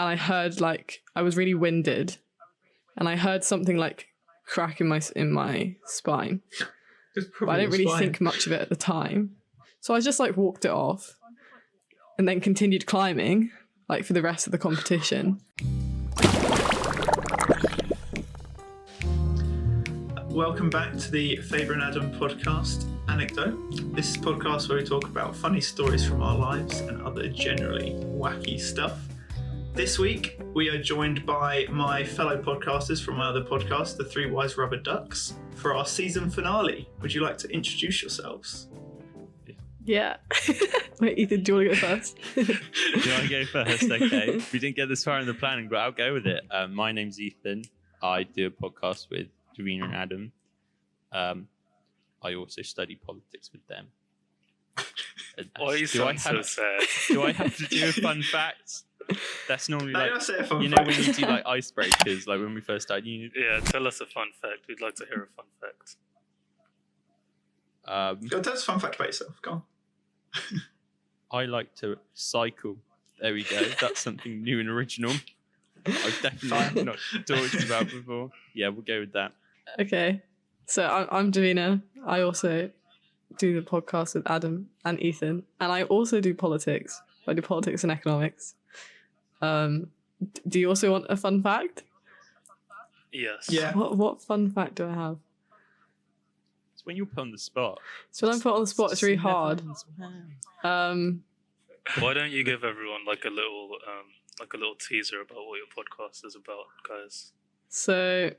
and I heard I was really winded, and I heard something crack in my spine. But I didn't really think much of it at the time, so I just walked it off, and then continued climbing for the rest of the competition. Welcome back to the Faber and Adam podcast, Anecdote. This is a podcast where we talk about funny stories from our lives and other generally wacky stuff. This week, we are joined by my fellow podcasters from my other podcast, the Three Wise Rubber Ducks, for our season finale. Would you like to introduce yourselves? Yeah. Wait, Ethan, do you want to go first? Do you want to go first? Okay. We didn't get this far in the planning, but I'll go with it. My name's Ethan. I do a podcast with Davina and Adam. I also study politics with them. Why you sound so sad? Do I have to do a fun fact? That's normally when you do icebreakers, when we first started. Yeah, tell us a fun fact. We'd like to hear a fun fact. Go tell us a fun fact about yourself. Go on. I like to cycle. There we go. That's something new and original. I've definitely not talked about before. Yeah, we'll go with that. Okay, so I'm Davina. I also do the podcast with Adam and Ethan, and I also do politics. I do politics and economics. Do you also want a fun fact? Yes. Yeah. What fun fact do I have? It's when you're put on the spot. So when I'm put on the spot, it's really hard. Why don't you give everyone a little teaser about what your podcast is about, guys? So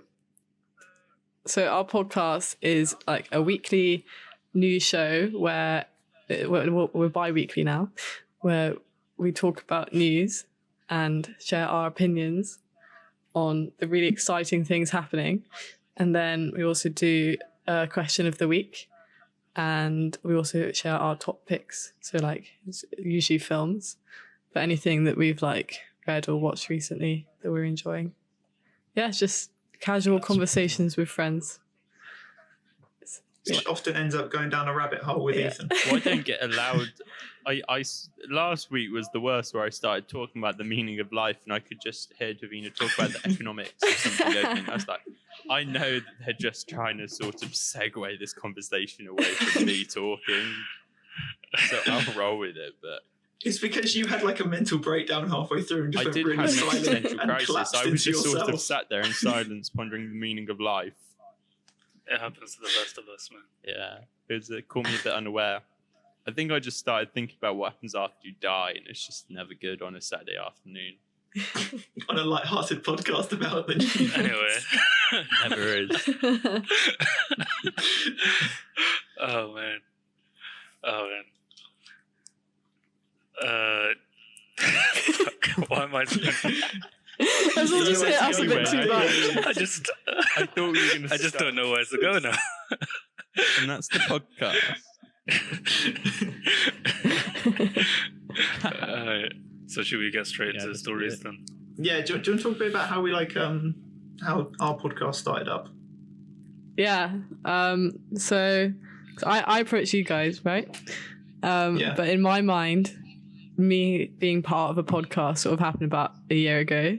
our podcast is a weekly news show where we're bi-weekly now, where we talk about news and share our opinions on the really exciting things happening. And then we also do a question of the week, and we also share our top picks. So it's usually films, but anything that we've read or watched recently that we're enjoying. Yeah, it's just casual conversations with friends. Which often ends up going down a rabbit hole with Ethan. Well, I don't get allowed. Last week was the worst, where I started talking about the meaning of life, and I could just hear Davina talk about the economics or something. I was I know that they're just trying to sort of segue this conversation away from me talking, so I'll roll with it. But it's because you had a mental breakdown halfway through and just went really silent existential and crisis. collapsed I was into just yourself. sort of sat there in silence, pondering the meaning of life. It happens to the best of us, man. Yeah, it caught me a bit unaware. I think I just started thinking about what happens after you die, and it's just never good on a Saturday afternoon. On a light-hearted podcast about the news. Anyway. Never is. Oh, man. Why am I saying? As long as you hit us a bit too much. I just thought we were going to I just don't know where to go now. And that's the podcast. So should we get straight into the stories then? Yeah, do you want to talk a bit about how we how our podcast started up? Yeah. So I approached you guys, right? But in my mind, me being part of a podcast sort of happened about a year ago,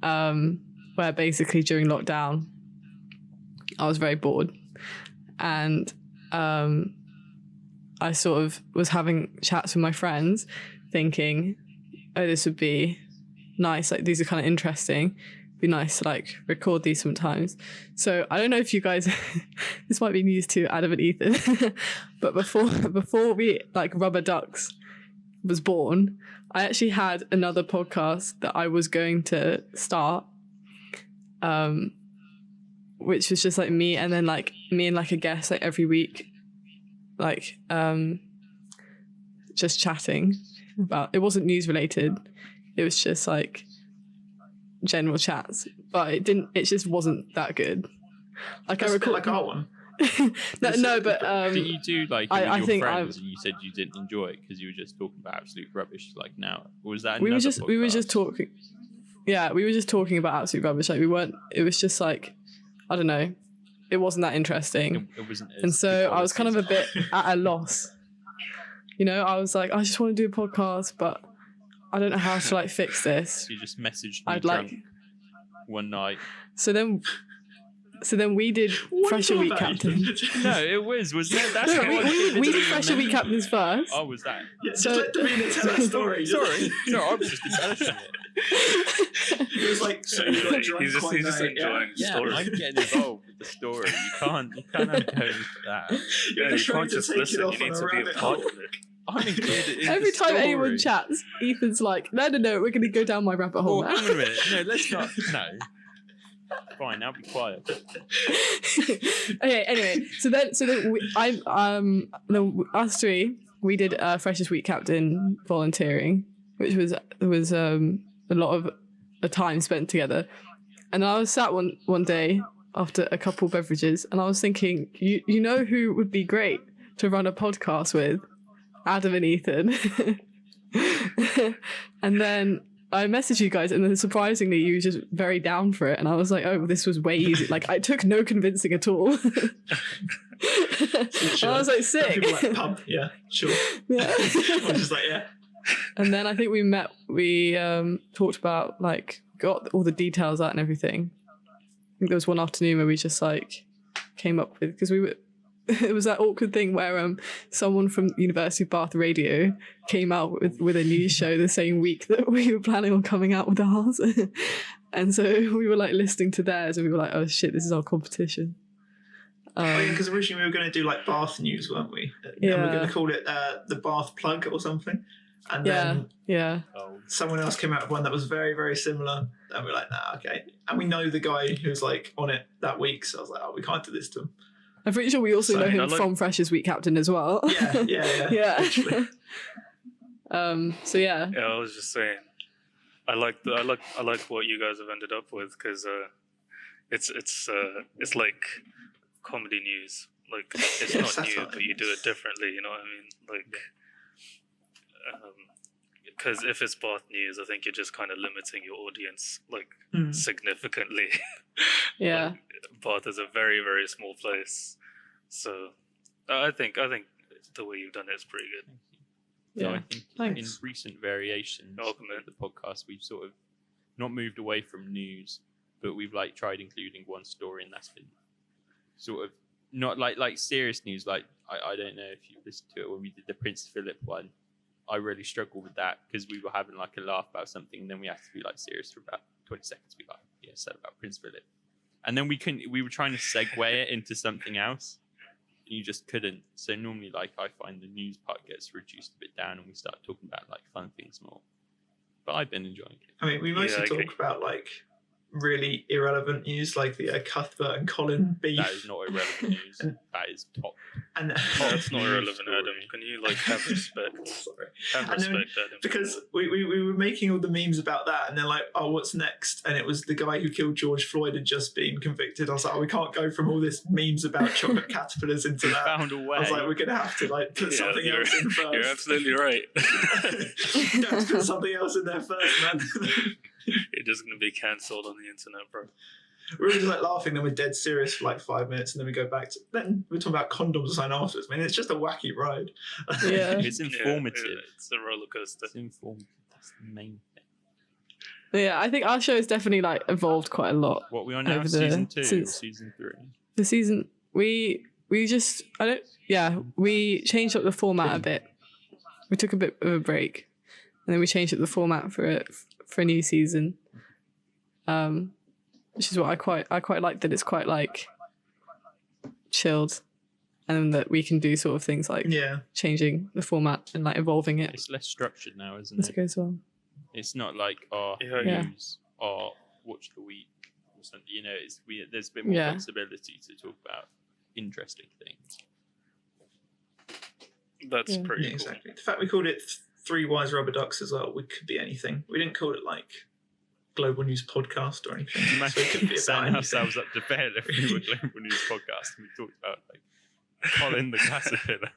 where basically during lockdown, I was very bored, and I sort of was having chats with my friends, thinking, oh, this would be nice. These are kind of interesting. It'd be nice to record these sometimes. So I don't know if you guys, this might be news to Adam and Ethan, but before we Rubber Ducks was born, I actually had another podcast that I was going to start, which was just me, and then me and a guest every week, just chatting about, it wasn't news related, it was just general chats, but it just wasn't that good. That's a bit like our one. no, but did you do with I your think friends, and you said you didn't enjoy it because you were just talking about absolute rubbish now? Or was that we were just podcast? talking. Yeah, we were just talking about absolute rubbish. We weren't. It was just I don't know. It wasn't that interesting. It wasn't. And so I was kind of a bit at a loss. I was I just want to do a podcast, but I don't know how to like fix this. You just messaged me I'd drunk like. one night. So then we did Fresher Week Captain. No, it was that? That's No, how I we did Fresher Week Captains first. Oh, was that? Yeah, just So- let Davina tell that story. Sorry, I was just embellishing it. It was like, so you got drunk He's just one night, enjoying the Yeah, story. I'm getting involved with the story. You can't have going for that. You're Yeah, you trying can't to just take it listen. off You on need a to be a rabbit part hole. of it. I'm included in Every the time anyone story. chats, Ethan's like, no, we're going to go down my rabbit hole Oh, now. hang on a minute. No, let's not. No. Fine, now be quiet. Okay, anyway, so then us three, we did Freshers Week Captain volunteering, which was a lot of time spent together. And I was sat one day after a couple beverages, and I was thinking, you know who would be great to run a podcast with? Adam and Ethan. And then I messaged you guys, and then surprisingly, you were just very down for it. And I was like, oh, this was way easy. Like, I took no convincing at all. And I was like, sick. People like pub, yeah, sure. Yeah. I was just like, yeah. And then I think we talked about, like, got all the details out and everything. I think there was one afternoon where we just, like, came up with, because it was that awkward thing where someone from University of Bath Radio came out with a news show the same week that we were planning on coming out with ours. And so we were like listening to theirs, and we were like, oh shit, this is our competition. Because originally we were going to do like Bath news, weren't we? And we Yeah. were going to call it the Bath Plug or something. And Yeah, then yeah. Oh, someone else came out with one that was very, very similar. And we're like, nah, okay. And we know the guy who's like on it that week. So I was like, oh, we can't do this to him. I'm pretty sure we also know him I like- from Freshers Week Captain as well. Yeah. Yeah. literally. So yeah. Yeah, I was just saying, I like what you guys have ended up with, because it's like comedy news. Like, it's Yeah, not new, satire. but you do it differently. You know what I mean? Like, because if it's Bath news, I think you're just kind of limiting your audience like Hmm. significantly. Yeah. Like, Bath is a very, very small place, so I think the way you've done it is pretty good. So Yeah. I think Thanks. in recent variations Welcome, of the podcast, we've sort of not moved away from news, but we've like tried including one story, and that's been sort of not like serious news. Like I don't know if you listened to it when we did the Prince Philip one. I really struggled with that because we were having like a laugh about something, and then we had to be like serious for about 20 seconds. We like, yeah, said about Prince Philip, and then we were trying to segue it into something else, and you just couldn't. So normally, like, I find the news part gets reduced a bit down, and we start talking about like fun things more. But I've been enjoying it. I mean, we mostly Yeah, okay. talk about like really irrelevant news, like the Cuthbert and Colin beef. That is not irrelevant news. That is top. And That's not news irrelevant, story. Adam. Can you like have respect? sorry. Have And then- respect, Adam. Because we were making all the memes about that, and they're like, oh, what's next? And it was the guy who killed George Floyd had just been convicted. I was like, oh, we can't go from all this memes about chocolate caterpillars into that. Found a way. I was like, we're going to have to like put Yeah, something you're- else in first. You're absolutely right. You have to put something else in there first, man. You're just gonna be cancelled on the internet, bro. We're just like laughing, then we're dead serious for like 5 minutes, and then we go back to. Then we're talking about condoms or something afterwards. I mean, it's just a wacky ride. Yeah. It's informative. Yeah, it's a roller coaster. It's informative. That's the main thing. But yeah, I think our show has definitely like evolved quite a lot. What we are now, Over the- season 2 or since- season 3? The season we just we changed up the format a bit. We took a bit of a break, and then we changed up the format for a new season. Which is what I quite like, that it's quite like chilled, and that we can do sort of things like Yeah. changing the format and like evolving it It's less structured now, isn't as it it? goes on. It's not like Yeah. news or watch the week or something. You know, there's a bit more Yeah. flexibility to talk about interesting things. That's Yeah. pretty Yeah, cool. exactly. The fact we called it Three Wise Rubber Ducks as well, we could be anything. We didn't call it like Global News Podcast or anything. So it could be about Setting anything. ourselves up to fail if we were Global News Podcast and we talked about like Colin the Caterpillar.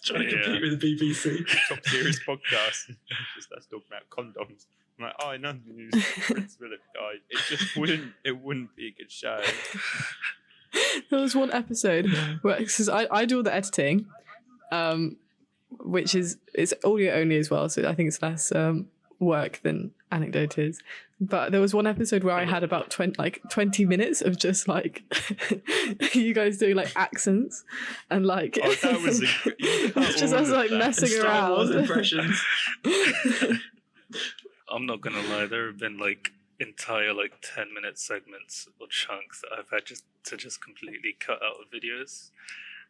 Trying to Yeah. compete with the BBC. Top serious podcast. Just us talking about condoms. I'm like, oh, none of the news Prince Philip died. It wouldn't be a good show. There was one episode where, because I do all the editing, which is it's audio only as well, so I think it's less work than Anecdote is. But there was one episode where I had about 20 minutes of just like you guys doing like accents and like Oh, that was it's just us like messing Star Wars around. impressions. I'm not gonna lie, there have been like entire like 10-minute segments or chunks that I've had to just completely cut out of videos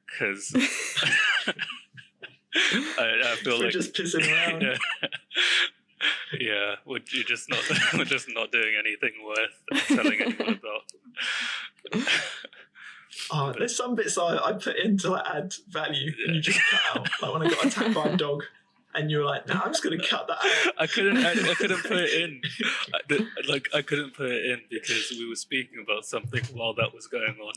because I feel We're like just pissing around. yeah, we're just not doing anything worth telling anyone about. Oh, there's some bits I put in to like add value and you just cut out. Like when I got attacked by a dog and you were like, no, I'm just going to cut that out. I couldn't put it in. I couldn't put it in because we were speaking about something while that was going on.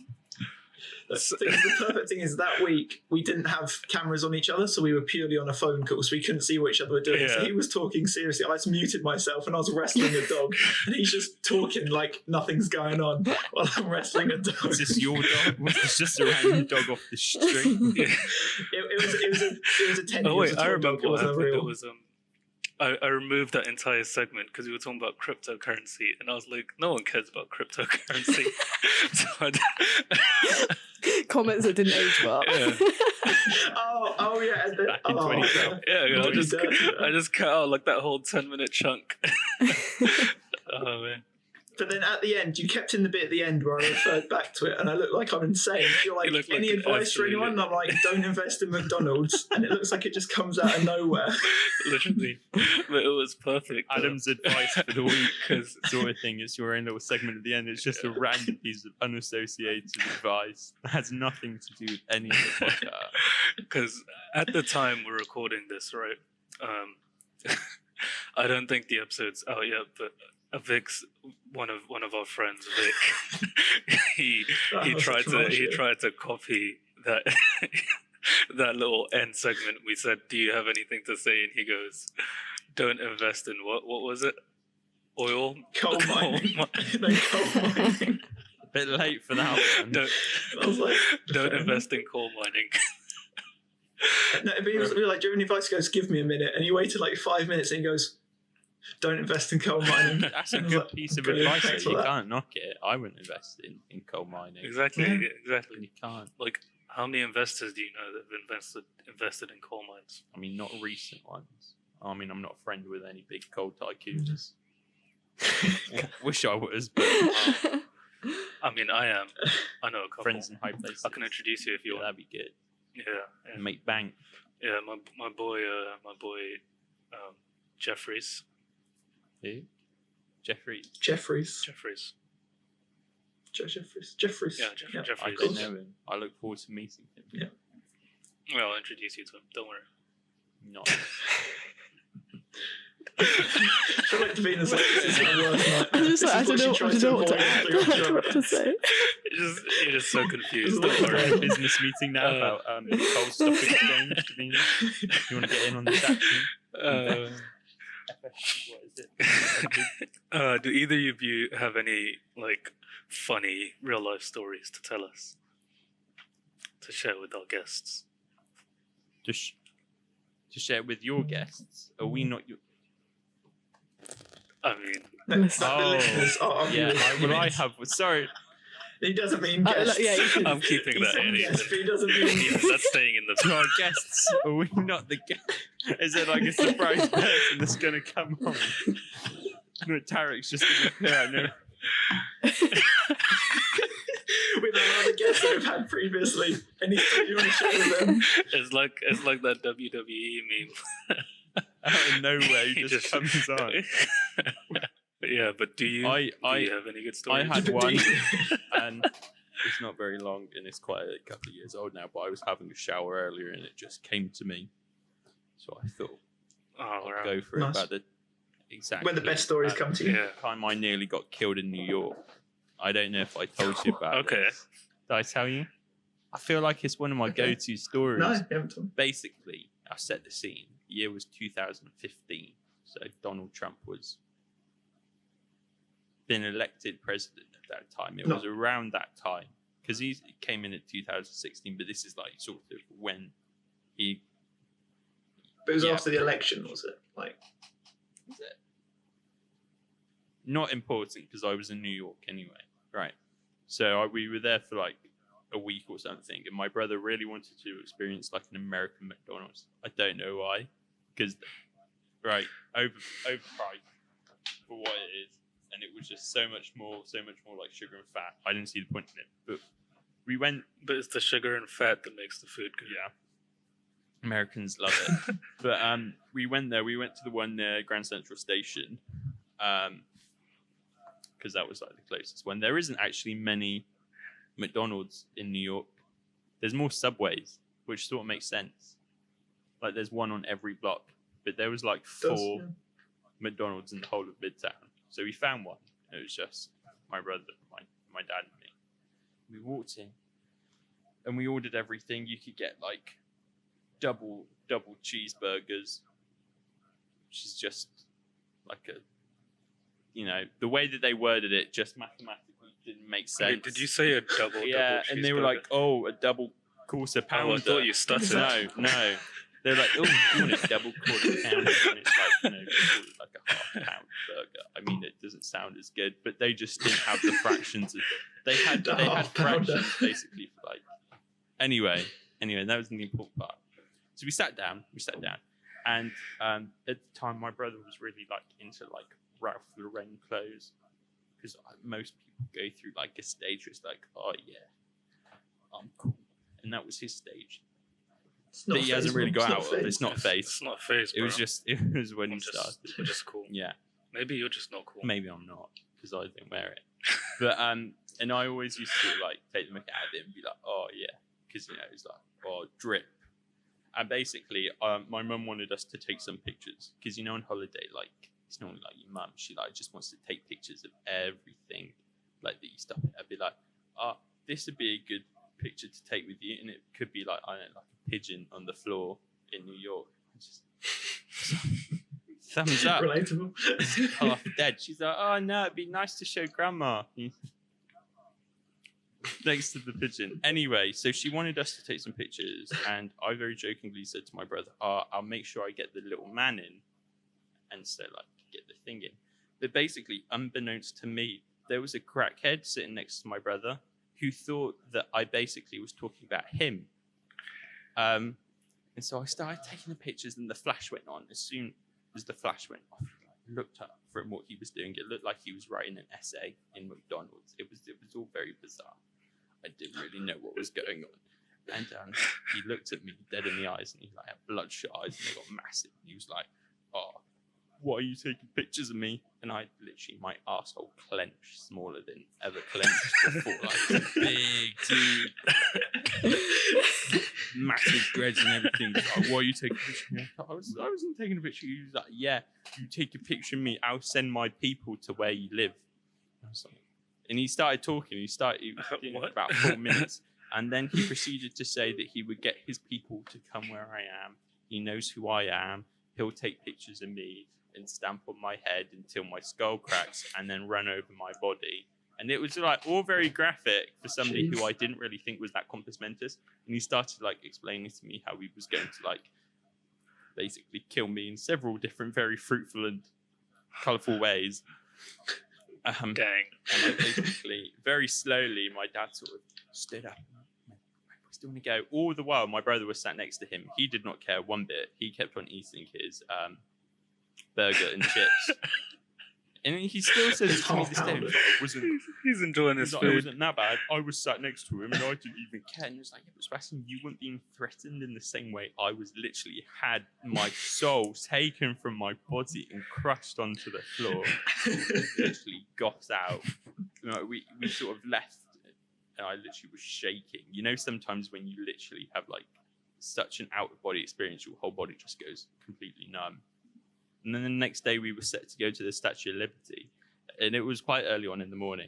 The perfect thing is that week we didn't have cameras on each other, so we were purely on a phone call, so we couldn't see what each other were doing. So Yeah. he was talking seriously. I just muted myself and I was wrestling a dog, and he's just talking like nothing's going on while I'm wrestling a dog. Was this your dog? Was this just a random dog off the street? It was a 10 Oh wait, toy I remember dog. It what wasn't a happened. real. It was I removed that entire segment because we were talking about cryptocurrency, and I was like, no one cares about cryptocurrency. So Comments that didn't age well. Yeah. Oh yeah. And then, Back in 2012. yeah, I just cut out like that whole 10-minute chunk. Oh man. But then at the end, you kept in the bit at the end where I referred back to it, and I look like I'm insane. You're like, You look any like advice for absolutely- anyone? And I'm like, don't invest in McDonald's. And it looks like it just comes out of nowhere. Literally, but it was perfect. Adam's advice for the week sort of thing is your own little segment at the end. It's just a random piece of unassociated advice. It has nothing to do with any of the podcast. Because at the time we're recording this, right? I don't think the episode's out yet, but Vic's one of our friends, Vic. he tried to copy that that little end segment. We said, "Do you have anything to say?" And he goes, "Don't invest in what was it? Oil, Coal mining. No, coal mining. Bit late for that one. Don't I was like, don't invest in coal mining." No, but he was like, do you have any advice? He goes, give me a minute. And he waited like 5 minutes and he goes, don't invest in coal mining. That's a And I was good like, piece of brilliant, advice. thanks Though. for You that. can't knock it. I wouldn't invest in coal mining. Exactly, Yeah. exactly. You can't. Like, how many investors do you know that have invested in coal mines? I mean, not recent ones. I mean, I'm not a friend with any big coal tycoons. Wish I was, but I mean, I am. I know a couple. friends in high places. I can introduce you if you Yeah, want. that'd be good. Yeah, And make bank. yeah. My boy, Jeffries. Who? Jeffrey. Jeffries. Jeffries. Jeffries. Yeah, I Jeffries. don't know him. I look forward to meeting him. Yeah. Well, I'll introduce you to him. Don't worry. Not. I feel like Davina's like, this is the worst night. I'm just like, I This is don't what she know what tries to add. avoid every I don't know what to job. say. You're just so confused. This is Don't We're worry. in a business meeting now about coal stock exchange. Davina. You want to get in on this action? Uh, What is it? do either of you have any like funny real life stories to tell us to share with our guests? To share with your guests. Are we not your? I mean, No, Listen. the listeners are Yeah. viewers. I have. Sorry. He doesn't mean guests. Yeah, you can. I'm keeping He's that saying in. yes, but he doesn't mean That's staying in the. To our guests. Are we not the guests? Is there like a surprise person that's going to come on? No, Tarek's just going to appear out. No. with our other guests that we've had previously. Anything you want to share with them? It's like that WWE meme. Out of nowhere, he just comes on. Yeah, but do you I have any good stories? had But one, do you- and it's not very long, and it's quite a couple of years old now. But I was having a shower earlier, and it just came to me, so I thought Oh, I'd right. go for it. Nice. About the exactly When the best stories at come to you. Yeah. the time I nearly got killed in New York. I don't know if I told you about Okay. this. Did I tell you? I feel like it's one of my Okay. go-to stories. No, you haven't told me. Basically, I'll set the scene. The year was 2015, so Donald Trump was been elected president at that time. It No. was around that time because he came in at 2016, but this is like sort of when he But it was Yeah. after the election, was it? Like, Was it? Not important because I was in New York anyway. Right. So we were there for like a week or something, and my brother really wanted to experience like an American McDonald's. I don't know why, because overpriced for what it is, and it was just so much more like sugar and fat. I didn't see the point in it, but we went. But it's the sugar and fat that makes the food good. Yeah, Americans love it. But we went there. We went to the one near Grand Central Station, because that was like the closest one. There isn't actually many McDonald's in New York. There's more Subways, which sort of makes sense. Like there's one on every block, but there was like four McDonald's in the whole of Midtown. So we found one. It was just my brother, my dad, and me. We walked in, and we ordered everything. You could get like double cheeseburgers, which is just like a, the way that they worded it just mathematically didn't make sense. Wait, did you say a double? Yeah, double and they were like, "Oh, a double quarter pounder." I thought you stuttered. No. They're like, "Oh, you want a double quarter pounder?" And it's like, like a half pound burger. I mean, it doesn't sound as good, but they just didn't have the fractions. They had fractions basically for like. Anyway, that was the important part. So we sat down, and at the time, my brother was really like into like Ralph Lauren clothes, because most people go through like a stage where it's like, oh yeah, I'm cool, and that was his stage. That he hasn't really got out of. It's not face. It's not face. It was when he started. You're just cool. Yeah. Maybe you're just not cool. Maybe I'm not, because I don't wear it. But and I always used to like take the mick out of it and be like, oh yeah, because it's like, oh, drip. And basically, my mum wanted us to take some pictures, because on holiday, like it's normally like your mum, she like just wants to take pictures of everything, like that you stop at. I'd be like, this would be a good picture to take with you, and it could be like, I don't know, like a pigeon on the floor in New York. Just thumbs up. Relatable. Half dead. She's like, oh no, it'd be nice to show grandma next to the pigeon. Anyway, so she wanted us to take some pictures, and I very jokingly said to my brother, I'll make sure I get the little man in, and so like get the thing in. But basically, unbeknownst to me, there was a crackhead sitting next to my brother who thought that I basically was talking about him. And so I started taking the pictures, and the flash went on. As soon as the flash went off, I looked up from what he was doing. It looked like he was writing an essay in McDonald's. It was all very bizarre. I didn't really know what was going on. And he looked at me dead in the eyes, and he like had bloodshot eyes, and they got massive. And he was like, "Oh, why are you taking pictures of me?" And I literally, my arsehole clenched smaller than ever clenched before. Like big dude, massive dreads and everything. Like, why are you taking a picture of me? I wasn't taking a picture of you. He was like, yeah, you take a picture of me, I'll send my people to where you live. I was like, and he started talking. He was for about 4 minutes. And then he proceeded to say that he would get his people to come where I am. He knows who I am. He'll take pictures of me and stamp on my head until my skull cracks, and then run over my body. And it was like all very graphic for somebody who I didn't really think was that compass mentis. And he started like explaining to me how he was going to like basically kill me in several different, very fruitful and colourful ways. Dang. And I basically, very slowly, my dad sort of stood up. I still want to go. All the while, my brother was sat next to him. He did not care one bit. He kept on eating his burger and chips. And he still says it to me this day. He's enjoying his food. It wasn't that bad. I was sat next to him, and I didn't even care. And he was like, yeah, but Sebastian, you weren't being threatened in the same way I was. Literally had my soul taken from my body and crushed onto the floor. Literally got out. We sort of left, and I literally was shaking. Sometimes when you literally have like such an out-of-body experience, your whole body just goes completely numb. And then the next day we were set to go to the Statue of Liberty, and it was quite early on in the morning.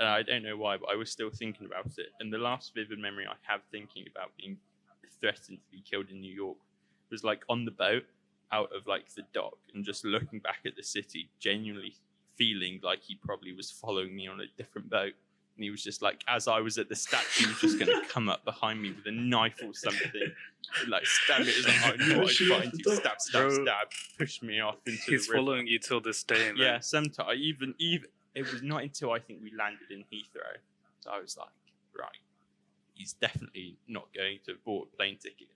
And I don't know why, but I was still thinking about it. And the last vivid memory I have thinking about being threatened to be killed in New York was like on the boat out of like the dock, and just looking back at the city, genuinely feeling like he probably was following me on a different boat. And he was just like, as I was at the statue, he was just going to come up behind me with a knife or something, and, like stab me. It was like, I knew I'd find you. Stab, stab, stab. Push me off into the river. He's following you till this day, man. Yeah, sometimes even it was not until I think we landed in Heathrow, so I was like, right, he's definitely not going to board a plane ticket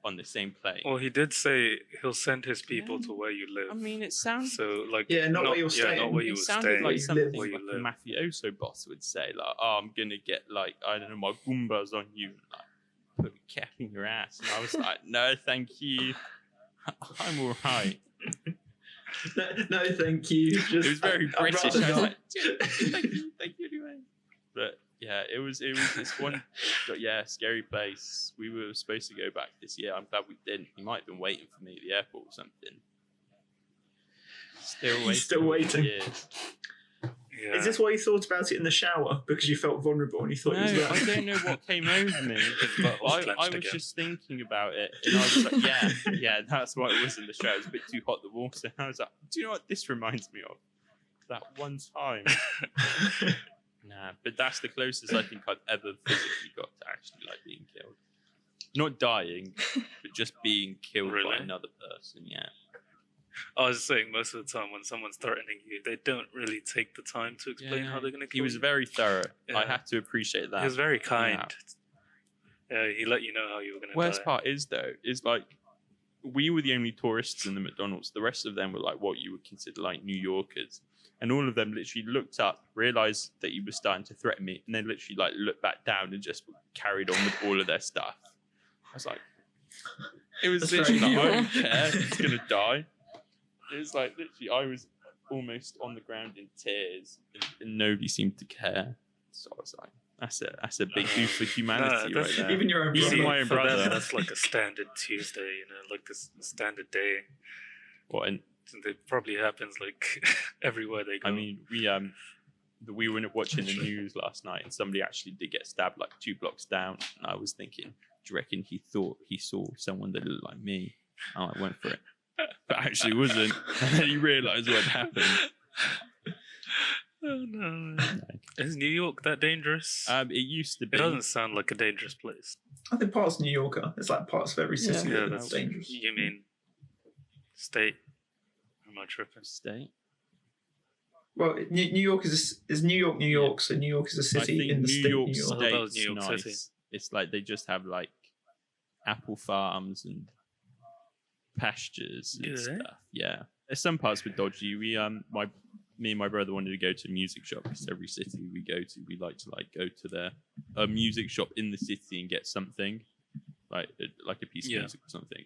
on the same plane. Well, he did say he'll send his people to where you live. I mean, it sounds so like not where you're staying. Not where you it were sounded staying. like something where you like live. a mafioso boss would say, like, "Oh, I'm gonna get like I don't know my goombas on you, and, like put a cap in your ass." And I was like, "No, thank you, I'm all right." No, thank you. Just, It was very I'd British. rather I was not. like, thank you anyway. But yeah, it was this one, scary place. We were supposed to go back this year. I'm glad we didn't. He might have been waiting for me at the airport or something. Still waiting. Years. Yeah. Is this why you thought about it in the shower? Because you felt vulnerable and you thought No, it was I don't know what came over me. I was just thinking about it, and I was like, yeah, that's what it was in the shower. It was a bit too hot, the water. And I was like, do you know what this reminds me of? That one time. Nah, but that's the closest I think I've ever physically got to actually like being killed. Not dying, but just being killed by another person. Yeah. I was saying most of the time when someone's threatening you, they don't really take the time to explain how they're going to kill you. He was very thorough. Yeah. I have to appreciate that. He was very kind. Yeah, he let you know how you were going to die. Worst part is though, is like we were the only tourists in the McDonald's. The rest of them were like what you would consider like New Yorkers. And all of them literally looked up, realized that he was starting to threaten me, and then literally like looked back down and just carried on with all of their stuff. I was like, it was literally like, I don't care, he's gonna die. It was like literally, I was almost on the ground in tears, and nobody seemed to care. So I was like, that's a big do for humanity right there. Even your own Even brother. my own For them, brother. that's like a standard Tuesday, like this standard day. What? And It probably happens like everywhere they go. I mean, we were watching the news last night, and somebody actually did get stabbed like 2 blocks down. And I was thinking, do you reckon he thought he saw someone that looked like me? And I went for it, but actually wasn't. And then he realised what happened. Oh no! Is New York that dangerous? It used to be. It doesn't sound like a dangerous place. I think parts of New York are. There's like parts of every city Yeah, that's dangerous. You mean state? Am I tripping? State. Well, New York is New York, New York. So New York is a city in the state York of New York. I thought that was State's New York nice. City. It's like they just have like apple farms and pastures and Do they? stuff. Yeah, there's some parts were dodgy. Me and my brother wanted to go to a music shop because every city we go to, we like to like go to a music shop in the city and get something like a piece of music or something.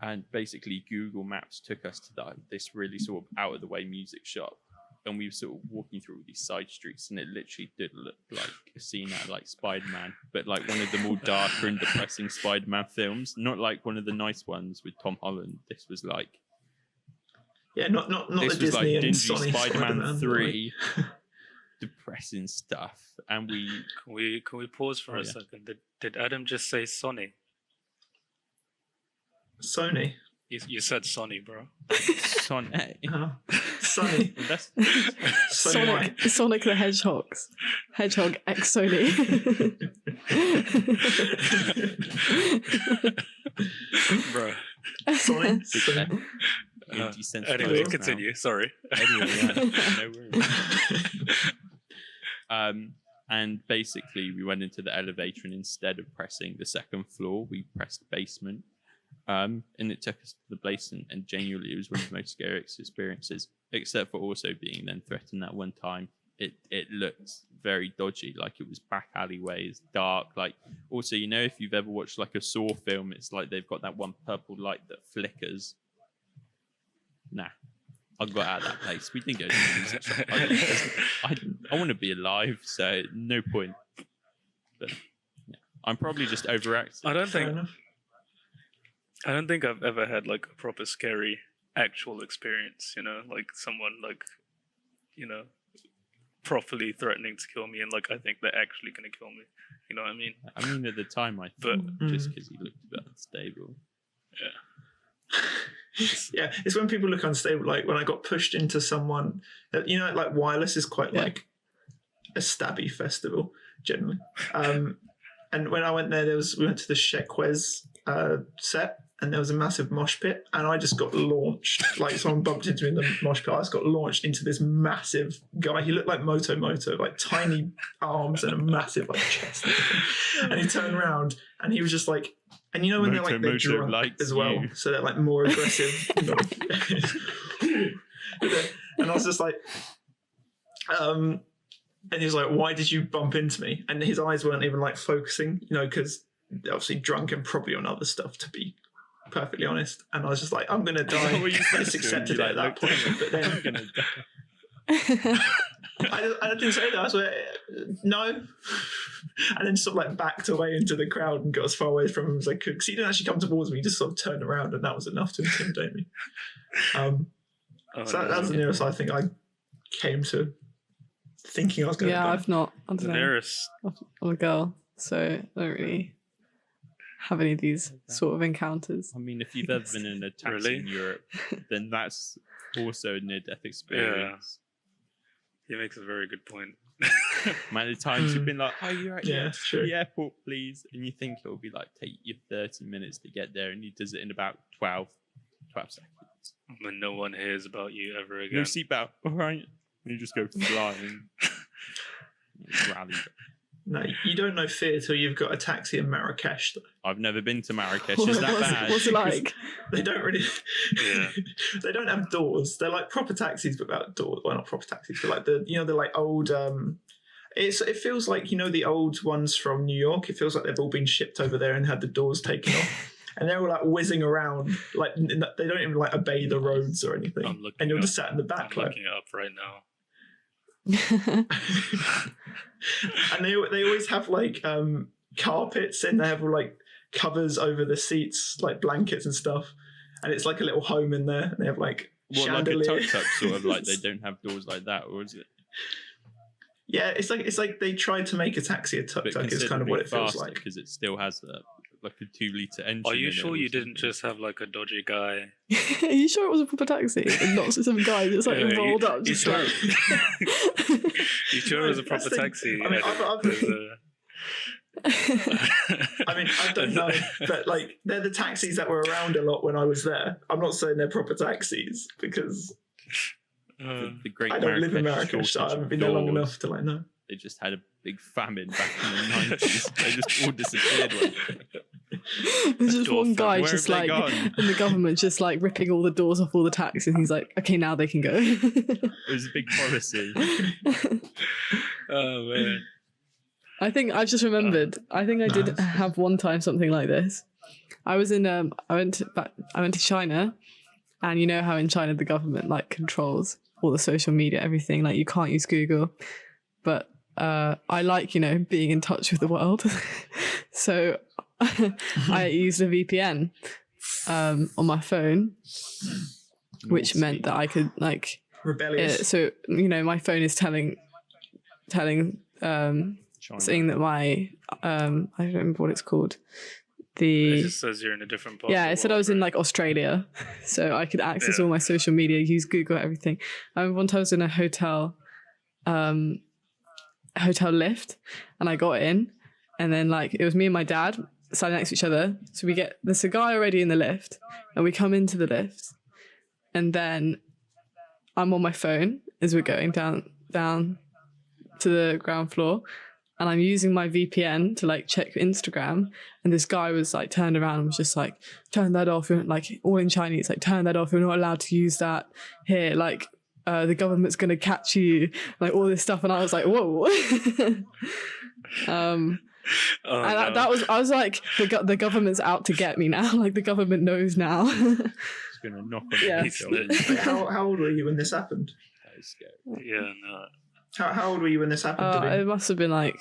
And basically, Google Maps took us to this really sort of out of the way music shop, and we were sort of walking through all these side streets, and it literally did look like a scene out of like Spider-Man, but like one of the more darker and depressing Spider-Man films, not like one of the nice ones with Tom Holland. This was like. Yeah, not This the was Disney like and dingy Sony Spider-Man 3, depressing stuff, and Can we pause for a second? Did Adam just say Sony? Sony. You said Sony, bro. Sonic. Sony. That's Sonic the Hedgehog X Sony. Bro. Sony. Anyway, continue. Sorry. Anyway, no worries. And basically, we went into the elevator, and instead of pressing the second floor, we pressed basement. And it took us to the basement, and genuinely, it was one of the most scary experiences. Except for also being then threatened that one time. It looked very dodgy, like it was back alleyways, dark. Like also, you know, if you've ever watched like a Saw film, it's like they've got that one purple light that flickers. Nah, I got out of that place. We didn't go to the music shop. I want to be alive, so no point. But yeah, I'm probably just overacting. I don't think I've ever had like a proper scary actual experience. You know, like someone like, you know, properly threatening to kill me, and like I think they're actually going to kill me. You know what I mean? I mean, at the time, I thought just because he looked a bit unstable. Yeah. Yeah, it's when people look unstable. Like when I got pushed into someone, you know, like wireless is quite like a stabby festival generally. And when I went there, we went to the Shekwez set, and there was a massive mosh pit, and I just got launched. Like someone bumped into me in the mosh pit. I just got launched into this massive guy. He looked like Moto, like tiny arms and a massive like chest. And he turned around, and he was just like, and you know when they're drunk as well, so they're like more aggressive. And I was just like, and he was like, why did you bump into me? And his eyes weren't even like focusing, because they're obviously drunk and probably on other stuff, to be perfectly honest. And I was just like, I'm going to die. I just accepted it at that point. But then I'm going to die. I didn't say that. I was like, no. And then sort of like backed away into the crowd and got as far away from him as I could. Because he didn't actually come towards me. He just sort of turned around, and that was enough to intimidate me. So that was the nearest I think I came to thinking I was going to die. Yeah, I've not. I don't know. Nearest. I'm a girl, so I don't really have any of these sort of encounters. I mean, if you've ever been in a taxi in Europe, then that's also a near-death experience. Yeah. He makes a very good point. Many times you've been like, oh, you're at sure. the airport, please. And you think it will be like, take you 30 minutes to get there, and he does it in about 12 seconds. And no one hears about you ever again. No seatbelt, all right? And you just go flying. Rally. No, you don't know fear till you've got a taxi in Marrakesh, though. I've never been to Marrakesh. Is that bad? What's it like? They don't really... They don't have doors. They're like proper taxis, but without doors. Well, not proper taxis, but like they're like old... It feels like, the old ones from New York. It feels like they've all been shipped over there and had the doors taken off. And they're all like whizzing around. Like, they don't even like obey the roads or anything. And you're just sat in the back. I'm looking it up right now. And they always have like carpets, and they have like covers over the seats, like blankets and stuff, and it's like a little home in there, and they have like chandeliers. Like a tuk-tuk, sort of like they don't have doors like that, or is it? Yeah, it's like they tried to make a taxi a tuk-tuk is kind of what it feels like, because it still has like a 2-litre engine. Are you sure you didn't just have like a dodgy guy? Are you sure it was a proper taxi and not some guy that's like rolled up? You sure it was a proper taxi? I mean, I don't know, but like they're the taxis that were around a lot when I was there. I'm not saying they're proper taxis because the great I don't live in Marrakesh, so I haven't been there long enough to like know. They just had a big famine back in the 90s. They just all disappeared. There's just one guy just like, and the government just like ripping all the doors off all the taxis, and he's like, okay, now they can go. It was a big policy. Oh man. I think I've just remembered. I think I did have one time something like this. I was in I went to China, and you know how in China the government like controls all the social media, everything. Like you can't use Google, but I like, being in touch with the world. So I used a VPN on my phone, which meant that I could like rebellious. So my phone is telling saying that my I don't remember what it's called. It just says you're in a different part. Yeah, it said I was in like Australia, so I could access all my social media, use Google, everything. One time I was in a hotel lift, and I got in, and then like it was me and my dad sat next to each other. So there's a guy already in the lift, and we come into the lift, and then I'm on my phone as we're going down to the ground floor, and I'm using my VPN to like check Instagram, and this guy was like turned around and was just like, turn that off, you're like all in Chinese, like turn that off, you're not allowed to use that here, like the government's gonna catch you, like all this stuff. And I was like, whoa. That was, I was like, the government's out to get me now. Like the government knows now. It's gonna knock on the How old were you when this happened? That is scary. Yeah, no. How old were you when this happened? It must have been like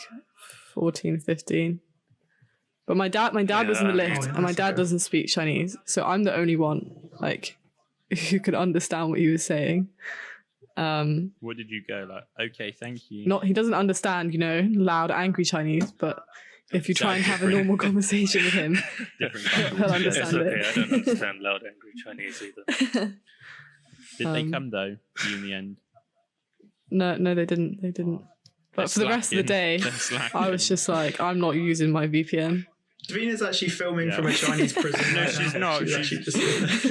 14, 15. But my dad was in the lift, and my dad doesn't speak Chinese, so I'm the only one like who could understand what he was saying. What did you go like? Okay, thank you. He doesn't understand, loud, angry Chinese, but if you try and have a normal conversation with him, he'll understand it. I don't understand loud, angry Chinese either. Did they come though? In the end? No, they didn't. But for the rest of the day, I was just like, I'm not using my VPN. Davina's actually filming from a Chinese prison. No, right she's now. not. She's She's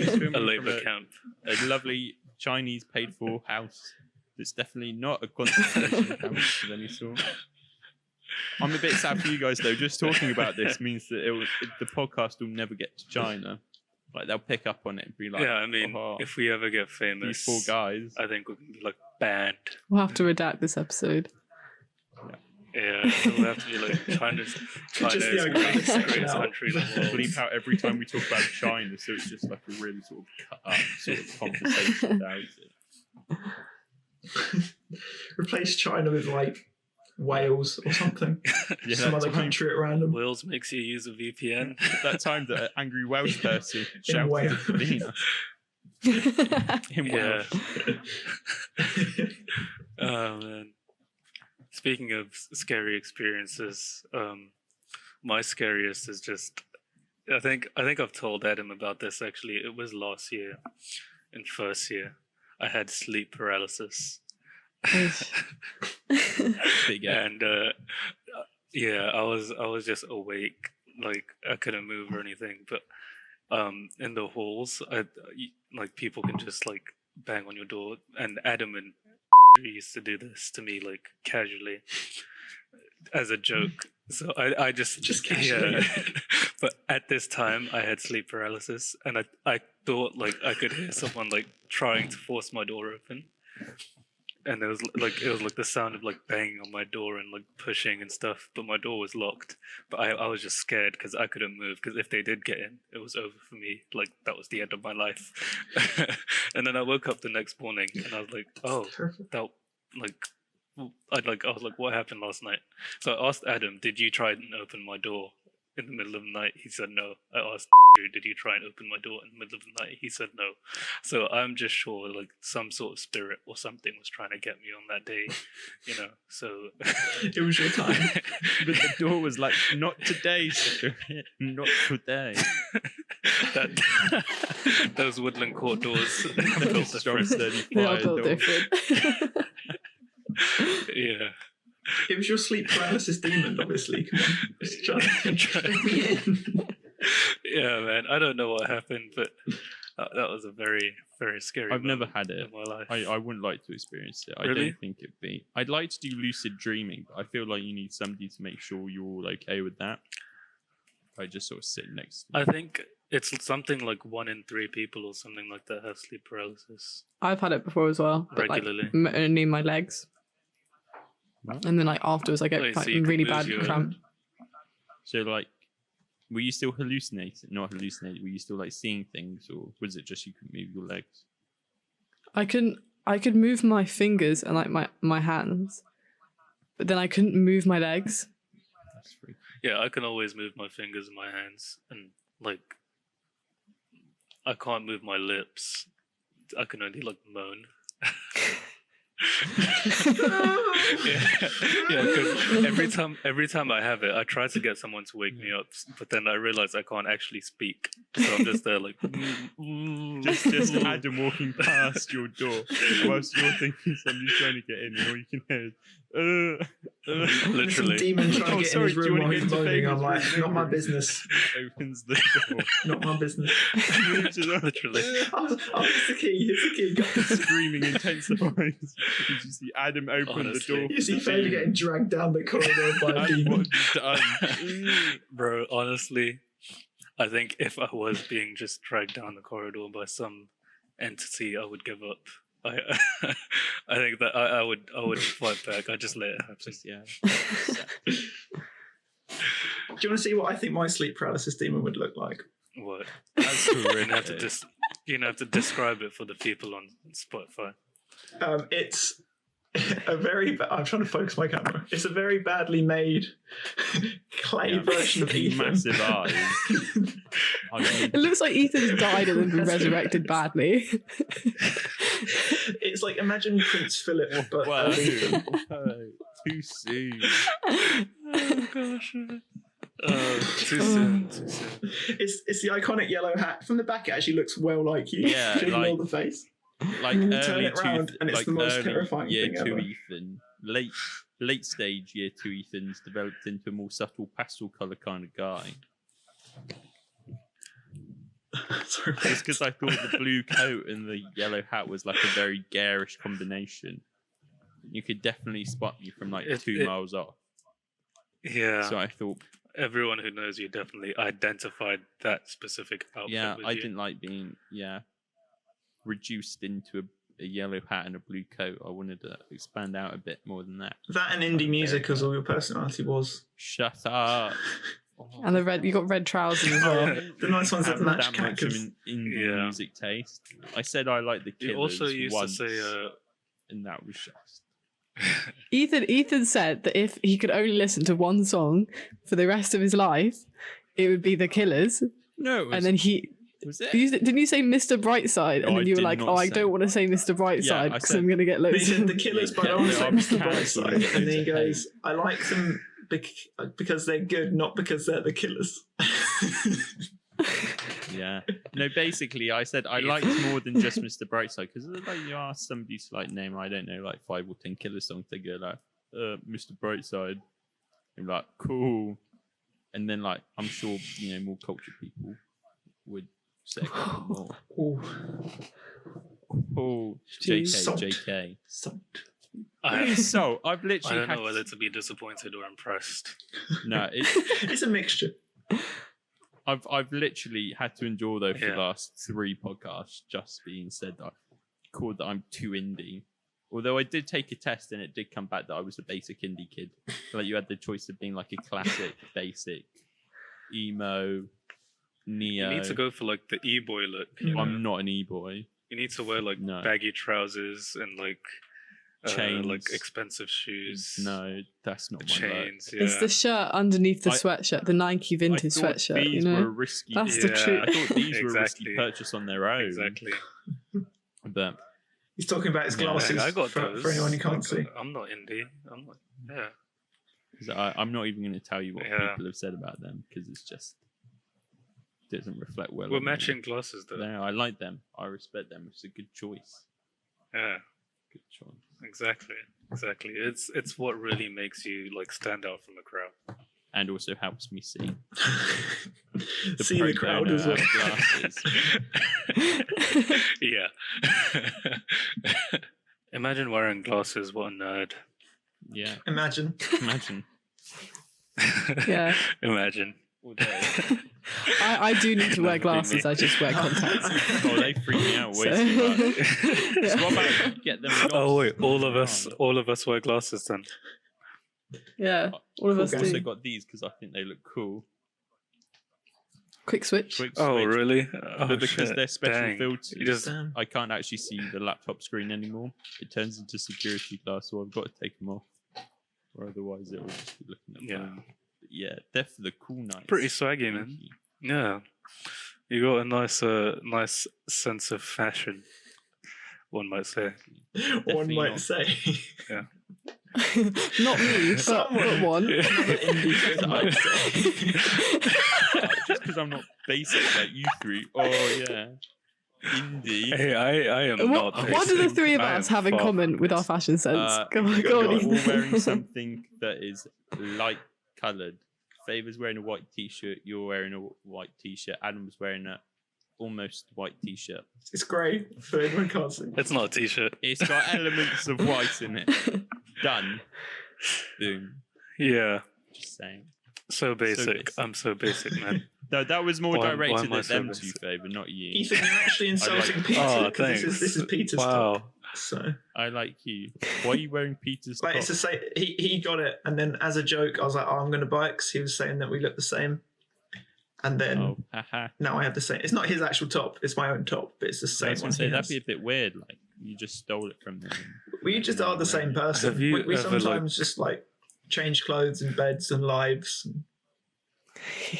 filming A from labour camp. a lovely Chinese paid-for house. It's definitely not a concentration camp of any sort. I'm a bit sad for you guys though. Just talking about this means that the podcast will never get to China. Like they'll pick up on it and be like, Yeah, I mean, "Oh, if we ever get these famous, four guys." I think we're gonna be like banned. We'll have to redact this episode. Yeah, we'll have to be like China's Just the the iconic greatest section out. country in the world. Bleep out every time we talk about China, so it's just like a really sort of cut up sort of conversation about it. Replace China with like Wales or something. Yeah, Some that other time- country at random. Wales makes you use a VPN. That time that an angry Welsh person shouted Wales. at Davina in Yeah. Welsh. Oh man. Speaking of scary experiences, my scariest is just I think I've told Adam about this actually. It was last year in first year. I had sleep paralysis. Big F. And yeah, I was just awake, like I couldn't move or anything. But in the halls, like people can just like bang on your door, and Adam and used to do this to me like casually as a joke. So I just casually. yeah. But at this time, I had sleep paralysis, and I thought like I could hear someone like trying to force my door open. And it was like the sound of like banging on my door and like pushing and stuff, but my door was locked. But I was just scared because I couldn't move, because if they did get in, it was over for me. Like that was the end of my life. And then I woke up the next morning and I was like, oh, that like I was like, what happened last night? So I asked Adam, did you try and open my door in the middle of the night? He said no. I asked, did you try and open my door in the middle of the night? He said no. So I'm just sure like some sort of spirit or something was trying to get me on that day, you know. So It was your time. But the door was like, not today, sister. Not today. Those Woodland Court doors built Strong, different. steady They are fire built door. different. Yeah. It was your sleep paralysis demon, obviously. Come on. Just trying to me in. Yeah, man. I don't know what happened, but that was a very, very scary I've never moment had it. in my life. I wouldn't like to experience it. I Really? don't think it'd be. I'd like to do lucid dreaming, but I feel like you need somebody to make sure you're all okay with that. I just sort of sit next to I think it's something like 1 in 3 people or something like that have sleep paralysis I've had it before as well. But regularly. like only my legs. What? And then like afterwards I get Oh, so like you can really lose bad your- cramp. So like, were you still hallucinating? Not hallucinating. Were you still like seeing things, or was it just you could move your legs? I could move my fingers and like my hands, but then I couldn't move my legs. That's freaky. Yeah, I can always move my fingers and my hands, and like I can't move my lips. I can only like moan. yeah, because every time I have it, I try to get someone to wake me up, but then I realize I can't actually speak, so I'm just there like Just Adam walking past your door whilst you're thinking somebody's trying to get in, and all you can hear is, Some literally. demon trying Oh, to get sorry, in his do you room wanna while get he's into moaning. I'm famous like, not my room? business. opens the door. Not my business. Literally. Oh, it's the key. It's the key, guys. Screaming intensifies. You just see Adam open Honestly. the door. You see Faye getting dragged down the corridor by a And demon. what you've done. Bro, honestly, I think if I was being just dragged down the corridor by some entity, I would give up. I think that I would fight back. I just let it happen. Just, yeah. Do you want to see what I think my sleep paralysis demon would look like? What? That's You're gonna have to horrendous. have to describe it for the people on Spotify. It's a very. I'm trying to focus my camera. It's a very badly made clay Yeah. version of Ethan. Massive eyes. I mean, It looks like Ethan's died and then been resurrected badly. It's like, imagine Prince Philip, but whoa, Ethan. whoa, too soon. Oh gosh. Too soon. Too soon. It's the iconic yellow hat. From the back, it actually looks well like you. Yeah, Ignore like- the face. Like Turn early it round, to and it's like the most early terrifying year thing two ever. Ethan, late late stage year 2 Ethan's developed into a more subtle pastel colour kind of guy. Sorry. Just because I thought the blue coat and the yellow hat was like a very garish combination. You could definitely spot me from like 2 miles off. Yeah. So I thought, everyone who knows you definitely identified that specific outfit. yeah, with I you. didn't like being reduced into a yellow hat and a blue coat. I wanted to expand out a bit more than that. That and indie music as all your personality was. Shut up. And you got red trousers as well. The nice ones that Haven't match that much of Cactus. an indie Yeah. music taste. I said I like the Killers You also used once, to say, and that was just... Ethan said that if he could only listen to one song for the rest of his life, it would be The Killers. No, it was, And then was it? didn't you say Mr. Brightside? No, And then I you were did like, not oh, I say- don't want to say Mr. Brightside Yeah, I because said- I'm going to get He loads said of... the Killers, but I Yeah, don't want to no, say I'm Mr. cancelling Brightside. it. And then he Okay. goes, I like them because they're good, not because they're the Killers. Yeah. No, basically, I said I liked more than just Mr. Brightside because like you ask somebody to like name, I don't know, like 5 or 10 Killer songs, they go like, Mr. Brightside. I'm like, cool. And then like I'm sure more cultured people would say a couple more. Ooh, Oh, Jeez. Salt. JK. salt. So I've I literally don't had know whether to be disappointed or impressed. no, It's a mixture. I've literally had to endure though for Yeah. the last 3 podcasts just being said that called that I'm too indie. Although I did take a test and it did come back that I was a basic indie kid. Like you had the choice of being like a classic, basic, emo, neo. You need to go for like the e-boy look. I'm not an e-boy. You need to wear like No. baggy trousers and like Chains. like expensive shoes. No, that's not my chains. Yeah. It's the shirt underneath the I- sweatshirt, the Nike vintage I thought sweatshirt, these you know? were a risky. That's the Yeah. truth. I thought these were a risky Exactly. purchase on their own. Exactly. But He's talking about his Yeah, glasses I got for those. anyone who can't see. I'm not indie. I'm not. Yeah. 'cause I'm not even going to tell you what Yeah. people have said about them because it's just doesn't reflect well. We're on them. matching glasses though. No, I like them. I respect them. It's a good choice. Yeah. Good choice. Exactly. Exactly. It's what really makes you like stand out from the crowd. And also helps me see. See the crowd as well. Glasses. Yeah. Imagine wearing glasses. What a nerd. Yeah, Imagine. imagine. Yeah. Imagine. Although, I do need to wear That would be glasses. me. I just wear contacts. oh, they freak me out way So- too much. Yeah. So what about you get them? Oh wait, lost? all of us wear glasses then. Yeah, all of us I've also do. got these because I think they look cool. Quick switch. Quick Oh switch. really? Oh, But because shit. they're special Dang. filters, You just Damn. I can't actually see the laptop screen anymore. It turns into security glass, so I've got to take them off. Or otherwise it will just be looking at Yeah. mine. But yeah, they're for the cool nights. pretty swaggy, man. Thank you. Yeah, you got a nice sense of fashion, one might say. One Definitely might not. say. Not me, but Someone. one. Another indie kid might say. Just because I'm not basic like you 3. Oh yeah, indie. Hey, I am What, not. what do the basic. three of I us am have in far common from with this. our fashion sense? Go on, You're go on. all Ethan. wearing something that is light coloured. Favor's wearing a white t-shirt. You're wearing a white t-shirt. Adam's wearing a almost white t-shirt. It's grey for anyone who can't see. It's not a t-shirt. It's got elements of white in it. Done. Boom. Yeah, Just saying. so basic. basic. I'm so basic, man. No, that was more Why directed am I at so them basic? two, Favor, not you. Ethan, you're actually insulting like- Peter. Oh, 'cause this thanks. is Peter's top. Wow. So, I like you. Why are you wearing Peter's like, top? it's the same. He got it, and then as a joke, I was like, "Oh, I'm going to buy it," because he was saying that we look the same. And then Oh, haha. now I have the same. It's not his actual top; it's my own top, but it's the I same was one. going to say, he that'd has. be a bit weird. Like, you just stole it from them. We just are the same person. Have you we ever, like- sometimes just like change clothes and beds and lives.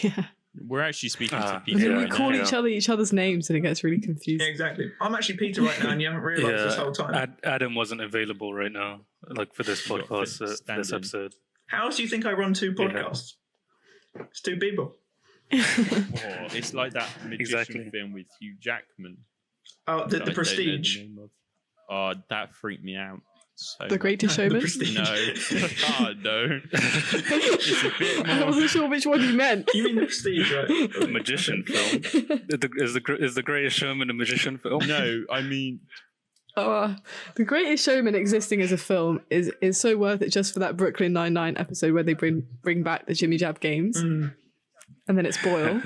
Yeah. We're actually speaking to Ah. Peter And then Yeah, we right call now. each other each other's names and it gets really confusing. Yeah, exactly. I'm actually Peter right now, and you haven't realised this whole time. Adam wasn't available right now, like for this You got podcast, to for stand this in. episode. How else do you think I run 2 Yeah. podcasts? It's 2 people. Oh, it's like that magician Exactly. film with Hugh Jackman. Oh, that I the don't know Prestige. name of. Oh, that freaked me out. So The Greatest The Showman? Prestige. no, no. It's a bit I more. wasn't sure which one you meant. You mean The Prestige, right? A magician film. Is the Greatest Showman a magician film? No, I mean, The Greatest Showman existing as a film is so worth it just for that Brooklyn Nine-Nine episode where they bring back the Jimmy Jab games. Mm, And then it's Boyle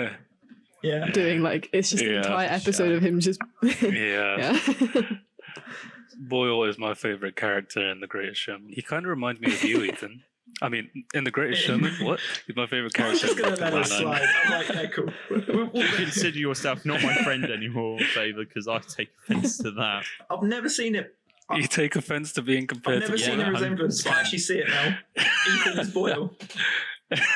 yeah. doing like, it's just an Yeah, entire episode of him just... Yeah. yeah. Boyle is my favorite character in The Greatest Showman. He kind of reminds me of you, Ethan. I mean, in The Greatest Showman, what? He's my favorite I was character. just going to in let it Brooklyn Nine-Nine. slide. I'm like, yeah, cool. you consider yourself not my friend anymore, Favour, because I take offence to that. I've never seen it. You take offense to being I've compared never to seen Yeah, a resemblance. I actually see it now. Ethan is Boyle.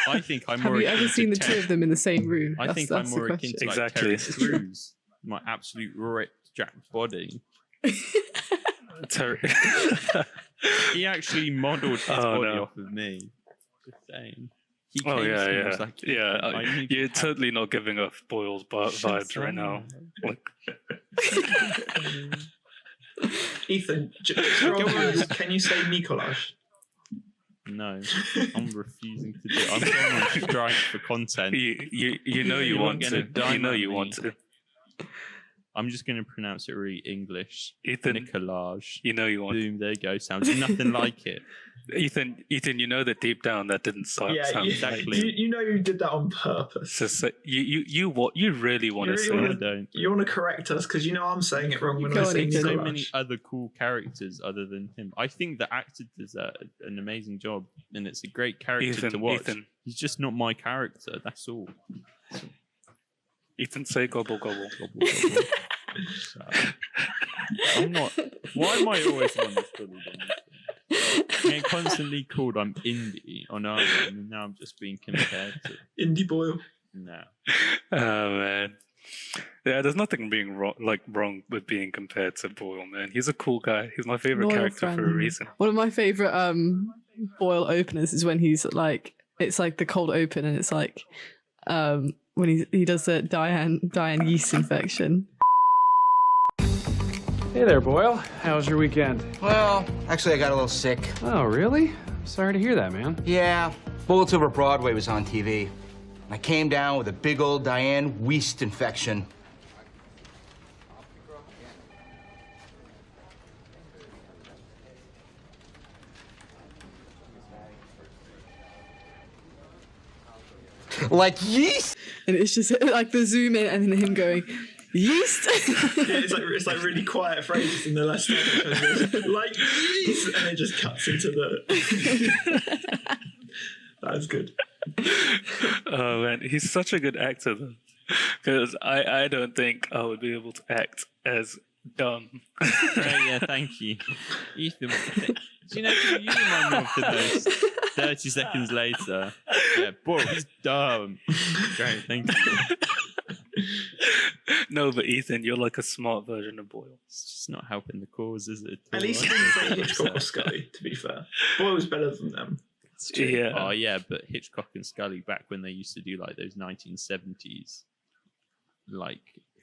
I think I'm Have more you akin ever to seen the Ted. two of them in the same room? I think I'm that's more the akin question. to like Exactly. Terence Crews, my absolute ripped jacked body. Terry. He actually modelled his Oh, body no. off of me. Just saying. He Oh came yeah, to me and yeah, was like, yeah. I need You're to totally not giving off Boyle's vibes right now. Like, Ethan, can you say Nicolaj? No, I'm refusing to do it. I'm going on strike for content. you know you You're want gonna to. die You know on you me. want to. I'm just going to pronounce it really English. Ethan, Nicolaj. you know you want. Boom, there you go. Sounds nothing like it. Ethan, you know that deep down that didn't sound. Yeah, sound exactly. you know you did that on purpose. Just say, you really want to You say really I it. don't. You want to correct us because you know I'm saying it wrong when Go I on, say Ethan. So Nicolaj. many other cool characters other than him. I think the actor does an amazing job, and it's a great character to watch. He's just not my character. That's all. Ethan, say gobble gobble. Gobble, gobble. So, I'm not. Why am I always one that's bullied on this thing? I'm getting constantly called I'm indie on Ireland, and now I'm just being compared to. Indie Boyle. No. Oh man. Yeah, there's nothing being wrong with being compared to Boyle, man. He's a cool guy. He's my favorite Loyal character for a friend. reason. One of my favourite Boyle openers is when he's like, it's like the cold open and it's like when he does the Diane yeast infection. Hey there, Boyle. How was your weekend? Well, actually, I got a little sick. Oh, really? Sorry to hear that, man. Yeah, Bullets Over Broadway was on TV. I came down with a big old Diane Weist infection. Like yeast? And it's just like the zoom in and then him going, yeast? Yeah, it's like really quiet phrases in the last episode. Like yeast, and it just cuts into the. That's good. Oh man, he's such a good actor though. Because I don't think I would be able to act as dumb. Yeah, thank you. Ethan, do you know, you remind me of the most 30 seconds later. Yeah, boy, he's dumb. Great, thank you. No, but Ethan, you're like a smart version of Boyle. It's just not helping the cause, is it? At least he didn't say Hitchcock or Scully, to be fair. Boyle was better than them. Yeah. Oh, yeah, but Hitchcock and Scully, back when they used to do like those 1970s, like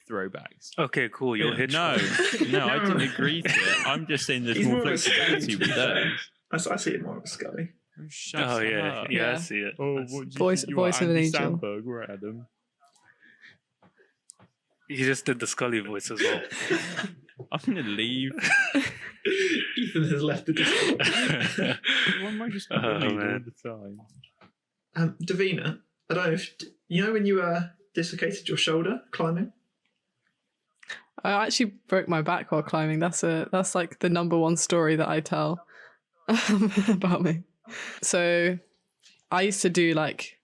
throwbacks. Okay, cool. You're Yeah. Hitchcock. No, I didn't agree to it. I'm just saying there's He's more more of a Scully, flexibility to be with fair. those. I see it more of Scully. Oh, shut Oh yeah, up. yeah, I Yeah. see it. Oh, what do you Voice- think you voice are, of an Andy angel. Samberg or Adam? You just did the Scully voice as well. I'm gonna leave. Ethan has left the Discord. Why am I just Oh, bullied all man. the time? Davina, I don't know if you know when you dislocated your shoulder climbing. I actually broke my back while climbing. That's like the number one story that I tell about me. So I used to do like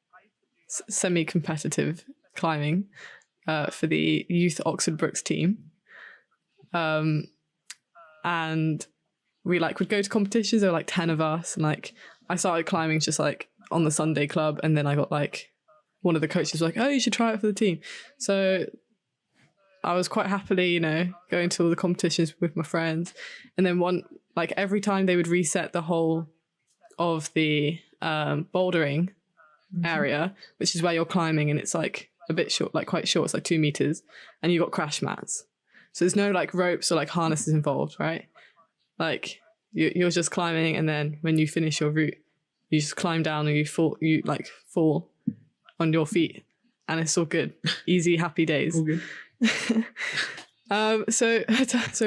semi-competitive climbing for the youth Oxford Brookes team. And we like would go to competitions. There were like 10 of us, and like I started climbing just like on the Sunday club, and then I got like one of the coaches was like, "Oh, you should try it for the team." So I was quite happily, you know, going to all the competitions with my friends, and then every time they would reset the whole of the bouldering area, which is where you're climbing, and it's like a bit short, like quite short. It's like 2 meters, and you got crash mats. So there's no like ropes or like harnesses involved, right? Like you're just climbing, and then when you finish your route, you just climb down and you fall on your feet, and it's all good. Easy, happy days. All good. So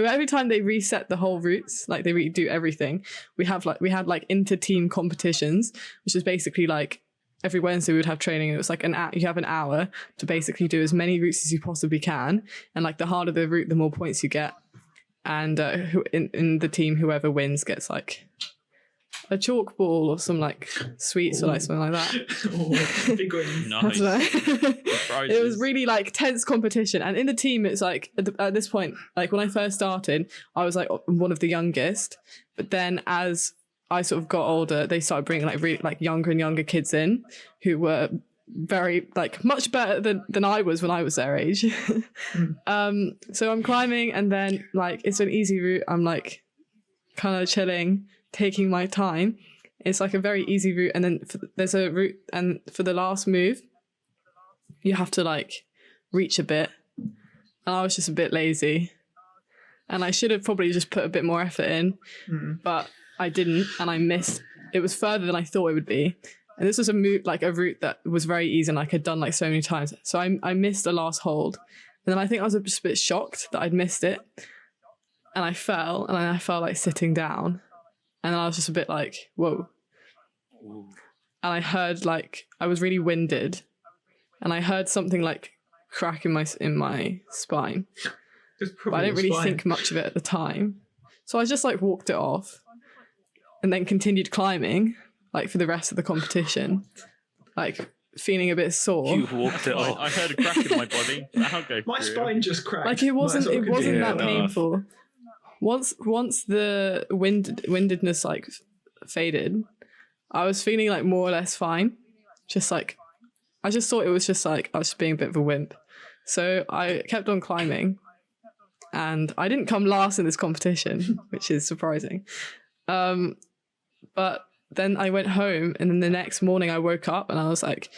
every time they reset the whole routes, like they redo everything, we had like inter-team competitions, which is basically like every Wednesday we would have training. It was like you have an hour to basically do as many routes as you possibly can, and like the harder the route, the more points you get. And in the team, whoever wins gets like a chalkball or some like sweets or like something like that. Big win. Nice. It was really like tense competition, and in the team it's like at this point, like when I first started, I was like one of the youngest, but then as I sort of got older, they started bringing like really like younger and younger kids in who were very like much better than I was when I was their age. So I'm climbing, and then like it's an easy route. I'm like kind of chilling, taking my time. It's like a very easy route, and then there's a route, and for the last move you have to like reach a bit, and I was just a bit lazy, and I should have probably just put a bit more effort in, but I didn't, and I missed. It was further than I thought it would be, and this was a route that was very easy and like I'd done like so many times, so I missed the last hold, and then I think I was just a bit shocked that I'd missed it, and I fell, and I felt like sitting down. And I was just a bit like, whoa. And I heard like, I was really winded. And I heard something like crack in my spine. But I didn't really think much of it at the time. So I just like walked it off. And then continued climbing, like for the rest of the competition. Like feeling a bit sore. You walked it off. I heard a crack in my body. I'll go My through. spine just cracked. Like it wasn't that no. painful. Once the windedness like faded, I was feeling like more or less fine. Just like, I just thought it was just like I was just being a bit of a wimp. So I kept on climbing, and I didn't come last in this competition, which is surprising. But then I went home, and then the next morning I woke up and I was like,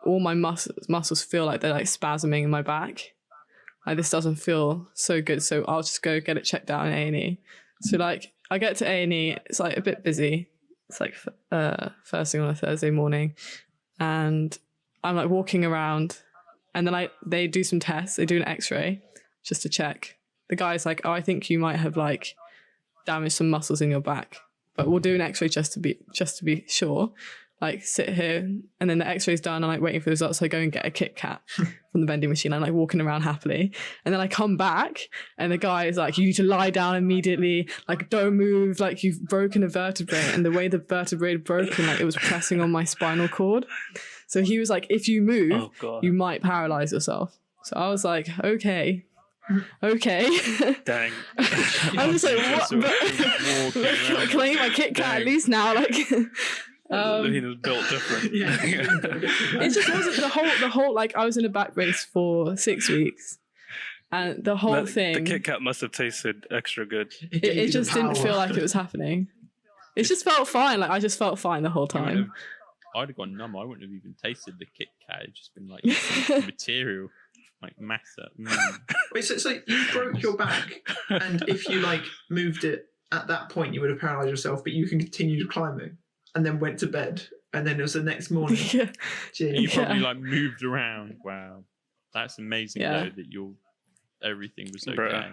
all my muscles feel like they're like spasming in my back. Like, this doesn't feel so good, so I'll just go get it checked out in A&E. So like I get to A&E, it's like a bit busy. It's like first thing on a Thursday morning, and I'm like walking around, and then they do some tests. They do an X-ray just to check. The guy's like, "Oh, I think you might have like damaged some muscles in your back, but we'll do an X-ray just to be sure." Like sit here, and then the X-ray's done. I'm like waiting for the results. So I go and get a Kit Kat from the vending machine. I'm like walking around happily, and then I come back, and the guy is like, "You need to lie down immediately. Like don't move. Like you've broken a vertebrae." And the way the vertebrae had broken, like it was pressing on my spinal cord. So he was like, "If you move, you might paralyze yourself." So I was like, "Okay." Dang. I was just like, "What?" Can I eat my Kit Kat at least now? Like. He was built different. Yeah. It just wasn't the whole like I was in a back brace for 6 weeks, and the whole thing. The Kit Kat must have tasted extra good. It just didn't feel like it was happening. It just felt fine. Like I just felt fine the whole time. I'd have gone numb. I wouldn't have even tasted the Kit Kat. It'd just been like material, like matter. Wait, so you broke your back, and if you like moved it at that point, you would have paralyzed yourself, but you can continue climbing. And then went to bed, and then it was the next morning. Yeah. You probably like moved around. Wow, that's amazing though that everything was okay.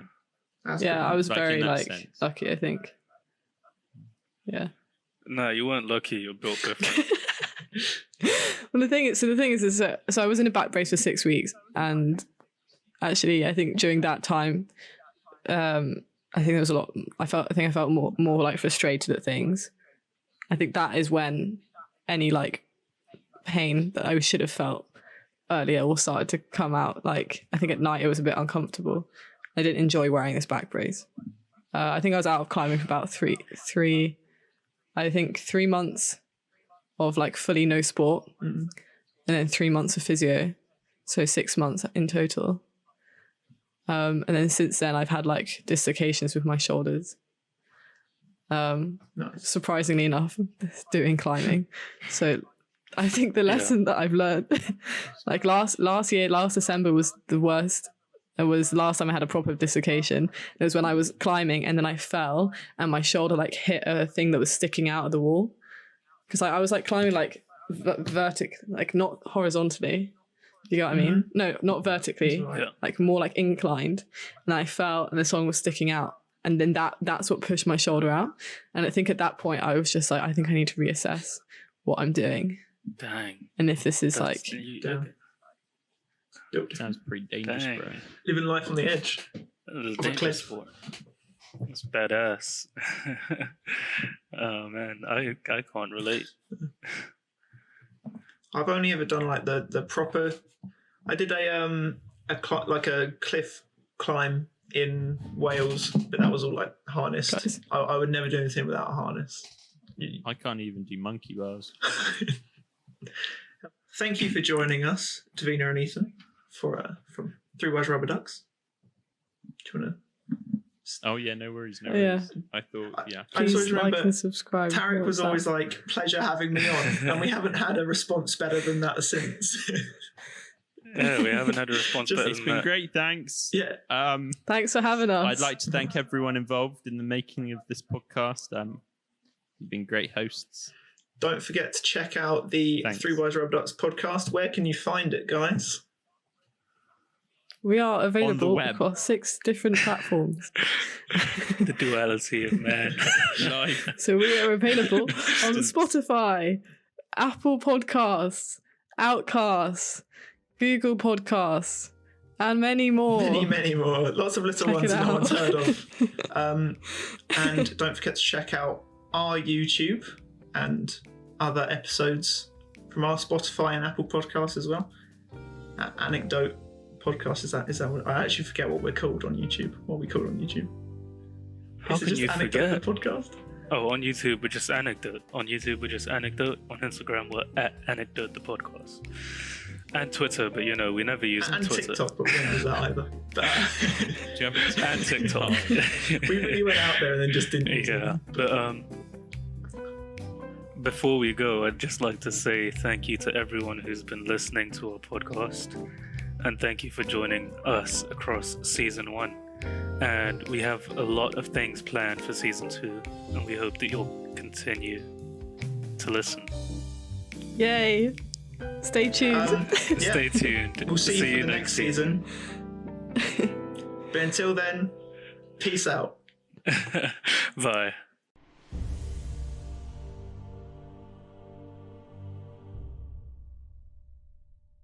I was very like sense. lucky, I think. Yeah. No, you weren't lucky. You're built different. Well, the thing is that so I was in a back brace for 6 weeks, and actually, I think during that time, I think there was a lot. I felt more like frustrated at things. I think that is when any like pain that I should have felt earlier all started to come out. Like I think at night it was a bit uncomfortable. I didn't enjoy wearing this back brace. I think I was out of climbing for about three months of like fully no sport, and then 3 months of physio, so 6 months in total. And then since then I've had like dislocations with my shoulders. Nice. Surprisingly enough, doing climbing. So I think the lesson that I've learned, like last December was the worst It was last time I had a proper dislocation. It was when I was climbing and then I fell and my shoulder like hit a thing that was sticking out of the wall. Because I was like climbing like like not horizontally. You get what I mean? No, not vertically. Right. Like more like inclined. And I fell and the song was sticking out. And then that's what pushed my shoulder out. And I think at that point I was just like, I think I need to reassess what I'm doing. Dang. And if this is That's- Damn. Yep. Sounds pretty dangerous, Dang. bro. Living life on the edge. That was a Of a dangerous cliff. sport. It's badass. Oh man, I can't relate. I've only ever done like the proper. I did like a cliff climb in Wales, but that was all like harnessed. Guys. I would never do anything without a harness. I can't even do monkey bars. Thank you for joining us, Davina and Ethan, from Three Wise Rubber Ducks. Do you want to? Oh yeah, no worries, no Yeah. worries. I thought, yeah. I just Please always like remember and subscribe. Tarek was What's always that? like, pleasure having me on, and we haven't had a response better than that since. Yeah, we haven't had a response Just- better It's than been that. great, thanks. Yeah. Thanks for having us. I'd like to thank everyone involved in the making of this podcast. You've been great hosts. Don't forget to check out the Thanks. Three Wise Rubber Ducks podcast. Where can you find it, guys? We are available web. across 6 different platforms. The duality of man. Live. So we are available on Distance. Spotify, Apple Podcasts, Outcasts, Google Podcasts, and many more. Many, many more. Lots of little Check ones it that no out. one's heard of. And don't forget to check out our YouTube and other episodes from our Spotify and Apple podcasts as well. Anecdote podcast, is that what, I actually forget what we're called on YouTube. What are we called on YouTube? How Is it can just you Anecdote forget? the podcast? Oh, on YouTube we're just Anecdote. On YouTube we're just Anecdote. On Instagram we're at Anecdote the podcast. And Twitter, but you know we never use And Twitter. TikTok, but we don't use that either. But, Do you have a And TikTok. we really went out there and then just didn't use Yeah, it. but before we go, I'd just like to say thank you to everyone who's been listening to our podcast, and thank you for joining us across season 1. And we have a lot of things planned for season 2, and we hope that you'll continue to listen. Yay. Stay tuned. Yeah. Stay tuned. We'll see you for the next season. But until then, peace out. Bye.